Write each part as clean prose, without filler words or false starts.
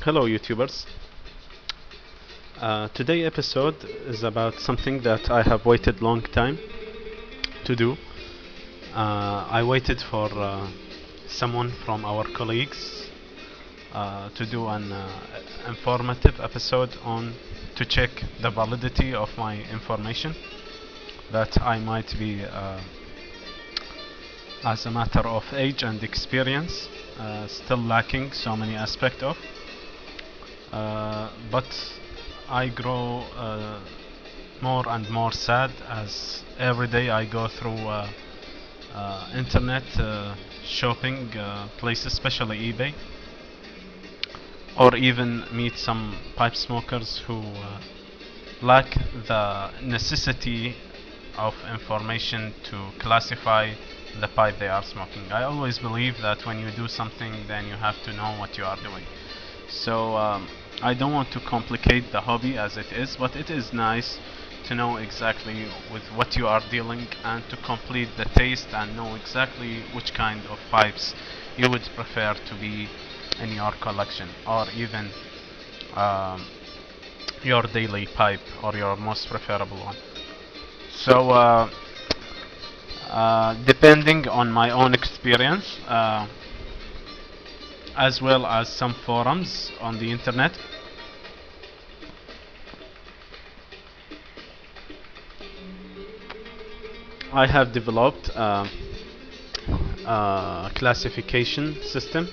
Hello YouTubers. Today episode is about something that I have waited long time to do. I waited for someone from our colleagues to do an informative episode on to check the validity of my information that I might be as a matter of age and experience still lacking so many aspects of. But I grow more and more sad as every day I go through internet shopping places, especially eBay, or even meet some pipe smokers who lack the necessity of information to classify the pipe they are smoking. I always believe that when you do something, then you have to know what you are doing. So I don't want to complicate the hobby as it is, but it is nice to know exactly with what you are dealing and to complete the taste and know exactly which kind of pipes you would prefer to be in your collection, or even your daily pipe or your most preferable one. So depending on my own experience, as well as some forums on the internet, I have developed a classification system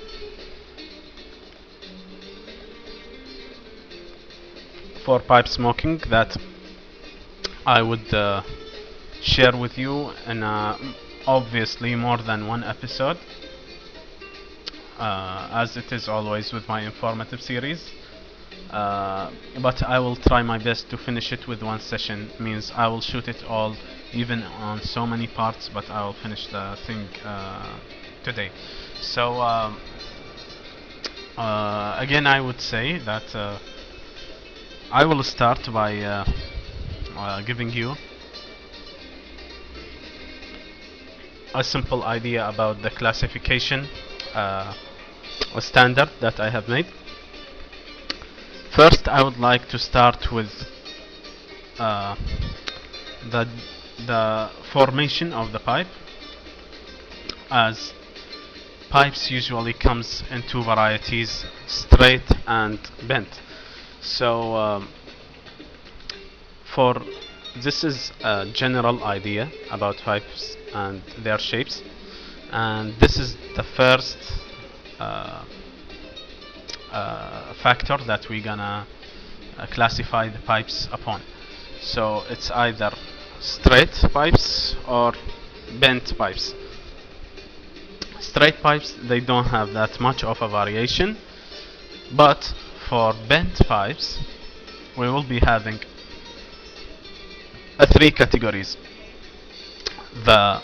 for pipe smoking that I would share with you in obviously more than one episode, as it is always with my informative series. But I will try my best to finish it with one session. Means I will shoot it all, even on so many parts, but I will finish the thing today. So again, I would say that I will start by giving you a simple idea about the classification standard that I have made. First, I would like to start with the formation of the pipe, as pipes usually comes in two varieties: straight and bent. So for this is a general idea about pipes and their shapes, and this is the first factor that we're gonna classify the pipes upon. So it's either straight pipes or bent pipes. Straight pipes, they don't have that much of a variation, but for bent pipes we will be having three categories. The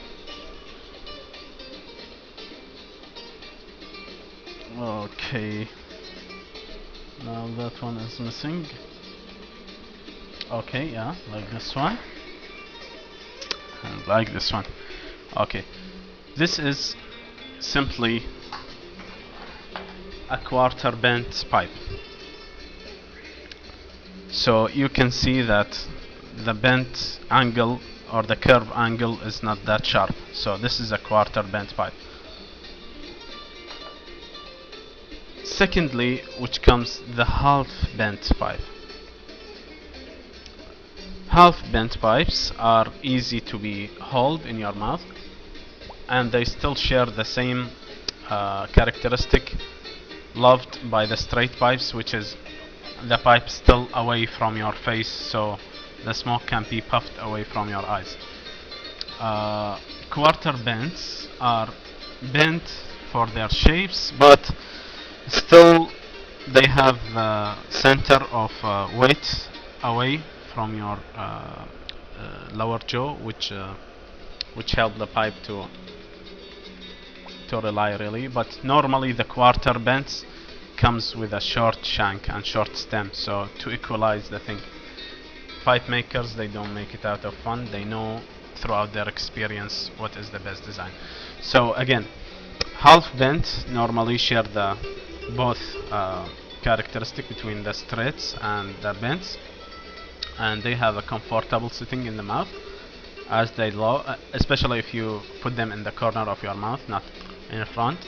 okay, now that one is missing. Okay, yeah, like this one and like this one. Okay, this is simply a quarter bent pipe. So you can see that the bent angle or the curve angle is not that sharp. So this is a quarter bent pipe. Secondly, which comes the half bent pipe. Half bent pipes are easy to be held in your mouth, and they still share the same characteristic loved by the straight pipes, which is the pipe still away from your face, so the smoke can be puffed away from your eyes. Quarter bents are bent for their shapes, but still they have the center of weight away from your lower jaw, which help the pipe to rely really. But normally the quarter bends comes with a short shank and short stem, so to equalize the thing. Pipe makers, they don't make it out of fun, they know throughout their experience what is the best design. So again, half bent normally share the both characteristic between the straights and the bends, and they have a comfortable sitting in the mouth as they low, especially if you put them in the corner of your mouth, not in front.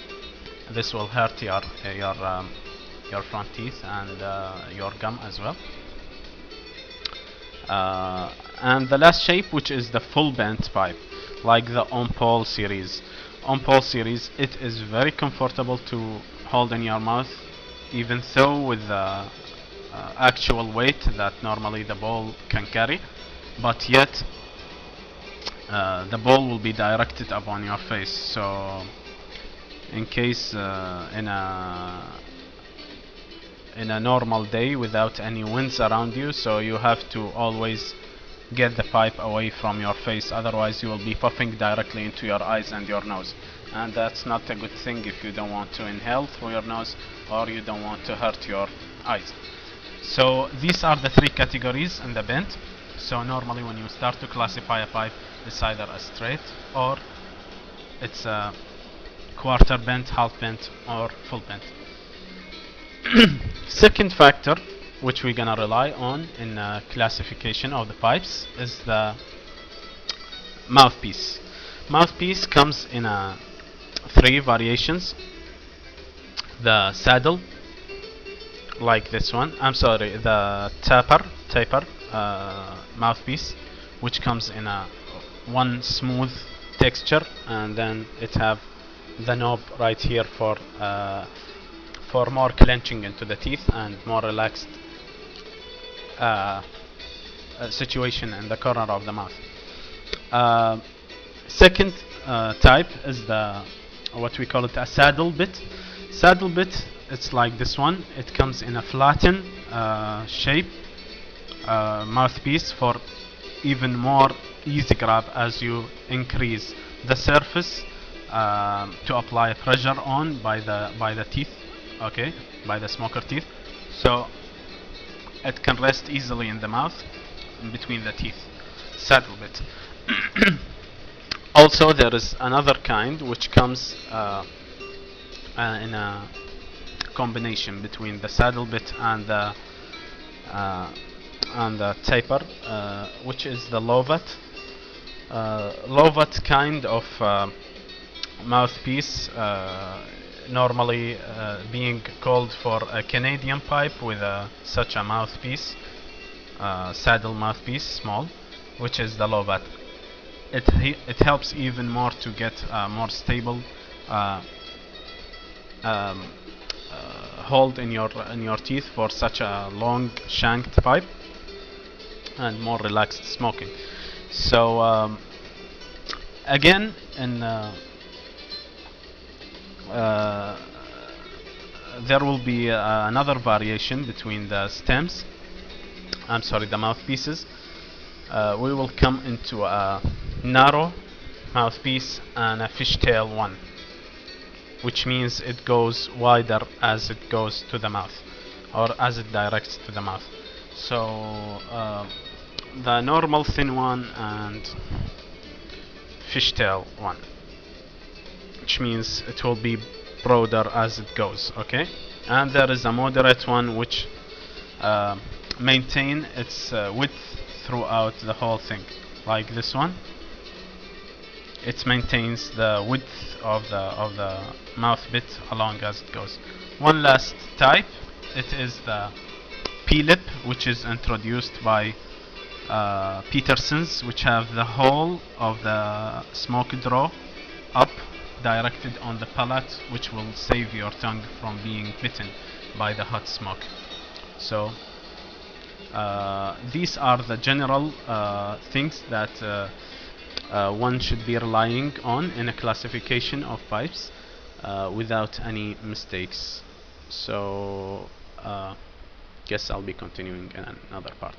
This will hurt your front teeth and your gum as well. And the last shape, which is the full bent pipe, like the on-pole series. On-pole series, it is very comfortable to hold in your mouth, even though with the actual weight that normally the ball can carry, but yet the ball will be directed upon your face. So in case in a normal day without any winds around you, so you have to always get the pipe away from your face, otherwise you will be puffing directly into your eyes and your nose, and that's not a good thing if you don't want to inhale through your nose or you don't want to hurt your eyes. So these are the three categories in the bent. So normally when you start to classify a pipe, it's either a straight or it's a quarter bent, half bent, or full bent. Second factor which we're gonna rely on in classification of the pipes is the mouthpiece. Mouthpiece comes in three variations: the saddle, like this one. I'm sorry, the taper mouthpiece, which comes in one smooth texture, and then it have the knob right here for more clenching into the teeth and more relaxed situation in the corner of the mouth. Second type is the what we call it a saddle bit. Saddle bit, it's like this one. It comes in a flattened shape mouthpiece for even more easy grab as you increase the surface to apply pressure on by the teeth, okay, by the smoker teeth, so it can rest easily in the mouth in between the teeth. Saddle bit. Also, there is another kind which comes in a combination between the saddle bit and the taper, which is the lovat. Lovat kind of mouthpiece, normally being called for a Canadian pipe with such a mouthpiece, saddle mouthpiece, small, which is the lovat. It helps even more to get more stable hold in your teeth for such a long shanked pipe and more relaxed smoking. So again, in there will be another variation between the stems. I'm sorry, the mouthpieces. We will come into a narrow mouthpiece and a fishtail one, which means it goes wider as it goes to the mouth, or as it directs to the mouth. So the normal thin one and fishtail one, which means it will be broader as it goes, okay? And there is a moderate one which maintain its width throughout the whole thing, like this one. It maintains the width of the mouth bit along as it goes. One last type, it is the P-lip, which is introduced by Peterson's, which have the whole of the smoke draw up directed on the palate, which will save your tongue from being bitten by the hot smoke. So these are the general things that one should be relying on in a classification of pipes without any mistakes. So guess I'll be continuing in another part.